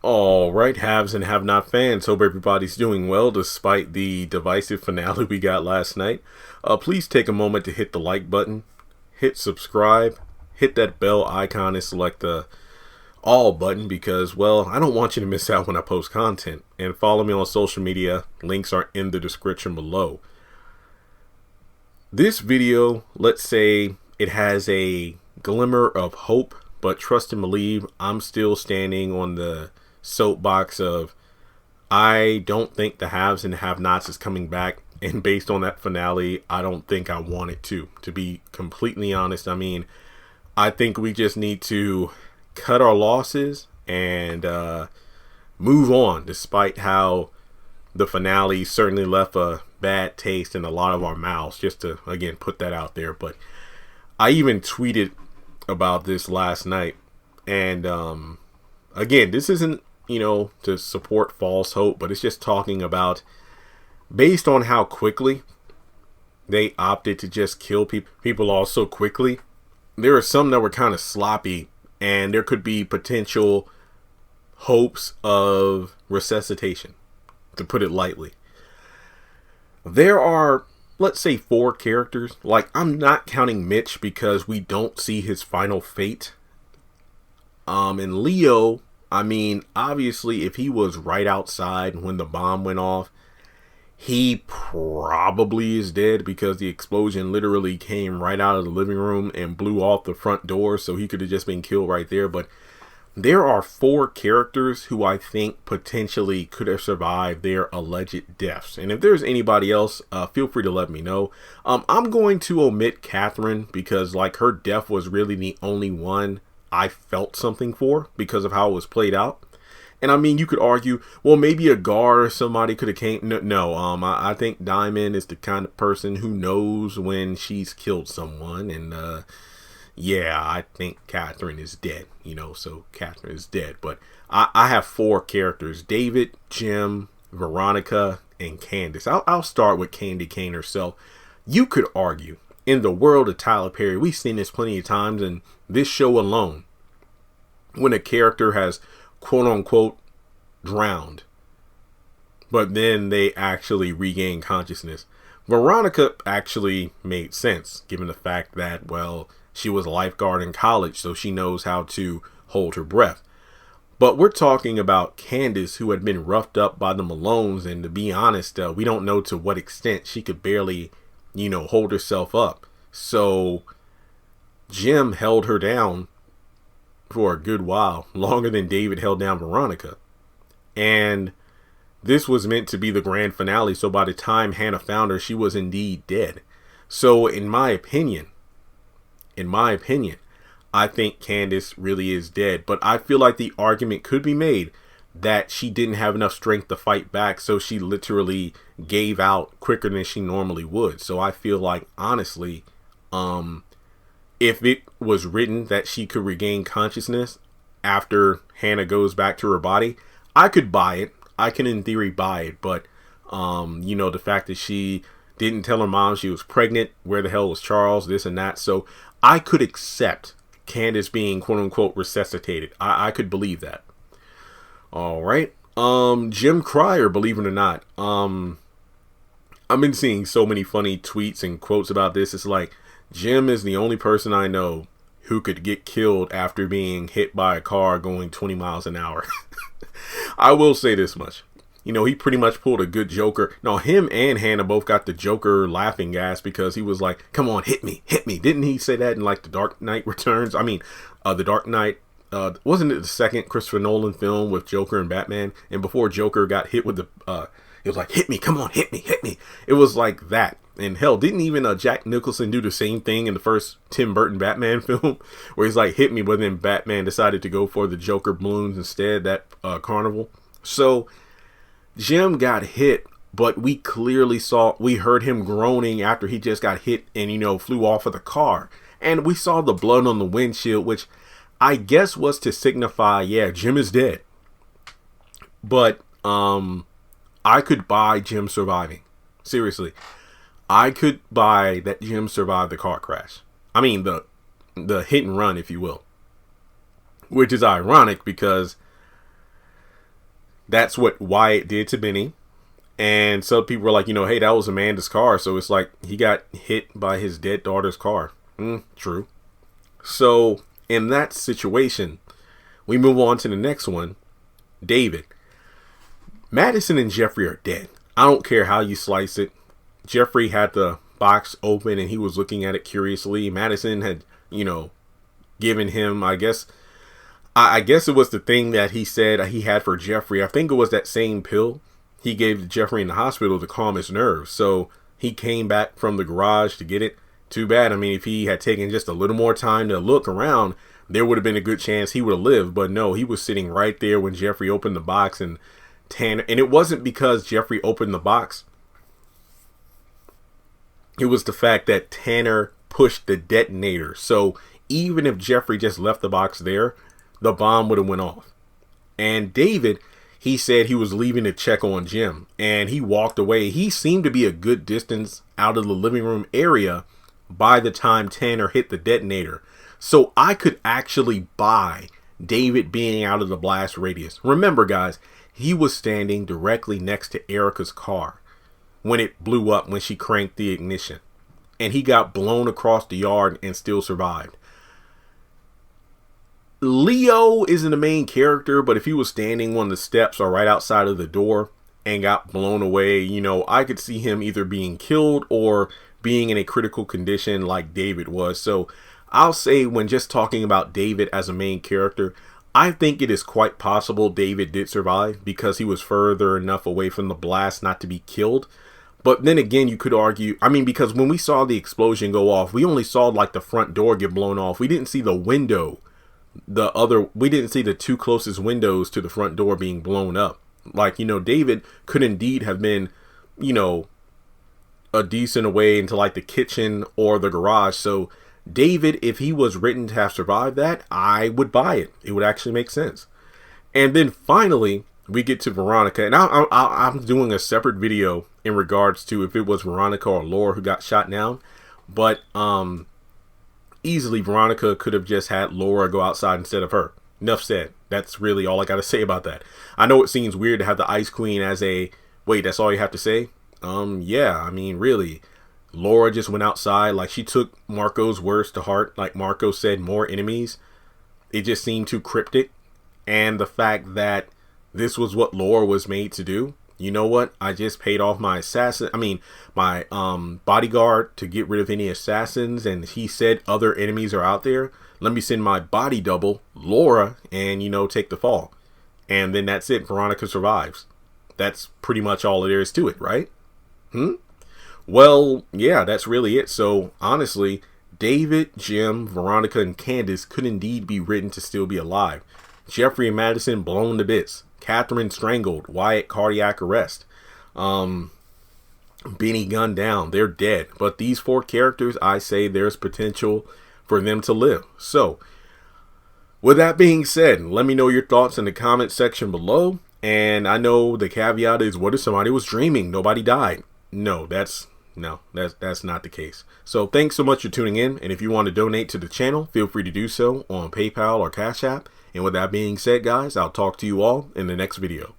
All right, haves and have not fans. Hope everybody's doing well despite the divisive finale we got last night. Please take a moment to hit the like button, hit subscribe, hit that bell icon and select the all button because, well, I don't want you to miss out when I post content. And follow me on social media. Links are in the description below. This video, let's say it has a glimmer of hope, but trust and believe, I'm still standing on the soapbox of I don't think the haves and have-nots is coming back, and based on that finale, I don't think I want it to be completely honest. I mean, I think we just need to cut our losses and move on, despite how the finale certainly left a bad taste in a lot of our mouths, just to again put that out there. But I even tweeted about this last night, and again, this isn't to support false hope, but it's just talking about based on how quickly they opted to just kill people off so quickly. There are some that were kind of sloppy, and there could be potential hopes of resuscitation, to put it lightly. There are, let's say, 4 characters. Like, I'm not counting Mitch because we don't see his final fate. And Leo, I mean, obviously, if he was right outside when the bomb went off, he probably is dead because the explosion literally came right out of the living room and blew off the front door, so he could have just been killed right there. But there are 4 characters who I think potentially could have survived their alleged deaths. And if there's anybody else, feel free to let me know. I'm going to omit Catherine because, like, her death was really the only one I felt something for because of how it was played out. And I mean, you could argue, well, maybe a guard or somebody could have came. No, I think Diamond is the kind of person who knows when she's killed someone. And yeah, I think Catherine is dead, so Catherine is dead. But I have 4 characters: David, Jim, Veronica, and Candace. I'll start with Candy Cane herself. You could argue, in the world of Tyler Perry, we've seen this plenty of times in this show alone, when a character has quote unquote drowned, but then they actually regain consciousness. Veronica actually made sense given the fact that, well, she was a lifeguard in college, so she knows how to hold her breath. But we're talking about Candace, who had been roughed up by the Malones, and to be honest, we don't know to what extent she could barely hold herself up. So Jim held her down for a good while, longer than David held down Veronica. And this was meant to be the grand finale, so by the time Hannah found her, she was indeed dead. So in my opinion, I think Candace really is dead. But I feel like the argument could be made that she didn't have enough strength to fight back, so she literally gave out quicker than she normally would. So I feel like, honestly, if it was written that she could regain consciousness after Hannah goes back to her body, I could buy it. I can in theory buy it. But, the fact that she didn't tell her mom she was pregnant, where the hell was Charles, this and that. So I could accept Candace being quote unquote resuscitated. I could believe that. All right. Jim Cryer, believe it or not. I've been seeing so many funny tweets and quotes about this. It's like, Jim is the only person I know who could get killed after being hit by a car going 20 miles an hour. I will say this much. He pretty much pulled a good Joker. No, him and Hannah both got the Joker laughing gas because he was like, come on, hit me. Didn't he say that in like The Dark Knight Returns? I mean, The Dark Knight, wasn't it the second Christopher Nolan film with Joker and Batman? And before Joker got hit with the, it was like, hit me, come on, hit me. It was like that. And hell, didn't even Jack Nicholson do the same thing in the first Tim Burton Batman film, where he's like, hit me, but then Batman decided to go for the Joker balloons instead, that carnival. So Jim got hit, but we heard him groaning after he just got hit and, flew off of the car. And we saw the blood on the windshield, which I guess was to signify, yeah, Jim is dead. But I could buy Jim surviving. Seriously. I could buy that Jim survived the car crash. I mean, the hit and run, if you will. Which is ironic because That's what Wyatt did to Benny. And some people were like, hey, that was Amanda's car. So it's like he got hit by his dead daughter's car. True. So in that situation, we move on to the next one. David. Madison and Jeffrey are dead. I don't care how you slice it. Jeffrey had the box open and he was looking at it curiously. Madison had, given him, I guess it was the thing that he said he had for Jeffrey. I think it was that same pill he gave to Jeffrey in the hospital to calm his nerves. So he came back from the garage to get it. Too bad. I mean, if he had taken just a little more time to look around, there would have been a good chance he would have lived. But no, he was sitting right there when Jeffrey opened the box, and Tanner, and it wasn't because Jeffrey opened the box. It was the fact that Tanner pushed the detonator. So even if Jeffrey just left the box there, the bomb would have went off. And David, he said he was leaving to check on Jim, and he walked away. He seemed to be a good distance out of the living room area by the time Tanner hit the detonator. So I could actually buy David being out of the blast radius. Remember, guys, he was standing directly next to Erica's car when it blew up, when she cranked the ignition, and he got blown across the yard and still survived. Leo isn't the main character, but if he was standing on the steps or right outside of the door and got blown away, I could see him either being killed or being in a critical condition like David was. So I'll say, when just talking about David as a main character, I think it is quite possible David did survive because he was further enough away from the blast not to be killed. But then again, you could argue, because when we saw the explosion go off, we only saw like the front door get blown off. We didn't see the window. We didn't see the two closest windows to the front door being blown up. Like, David could indeed have been, a decent way into like the kitchen or the garage. So David, if he was written to have survived that, I would buy it. It would actually make sense. And then finally, we get to Veronica. And I'm doing a separate video in regards to if it was Veronica or Laura who got shot down. But easily Veronica could have just had Laura go outside instead of her. Enough said. That's really all I got to say about that. I know it seems weird to have the Ice Queen as a... Wait, that's all you have to say? Yeah, really. Laura just went outside. Like, she took Marco's words to heart. Like Marco said, more enemies. It just seemed too cryptic. And the fact that this was what Laura was made to do. You know what? I just paid off my my bodyguard to get rid of any assassins. And he said other enemies are out there. Let me send my body double, Laura, and, take the fall. And then that's it. Veronica survives. That's pretty much all there is to it, right? Well, yeah, that's really it. So, honestly, David, Jim, Veronica, and Candace could indeed be written to still be alive. Jeffrey and Madison blown to bits. Catherine strangled. Wyatt cardiac arrest. Benny gunned down. They're dead. But these four characters, I say there's potential for them to live. So, with that being said, let me know your thoughts in the comment section below. And I know the caveat is, what if somebody was dreaming? Nobody died. No, that's not the case. So thanks so much for tuning in. And if you want to donate to the channel, feel free to do so on PayPal or Cash App. And with that being said, guys, I'll talk to you all in the next video.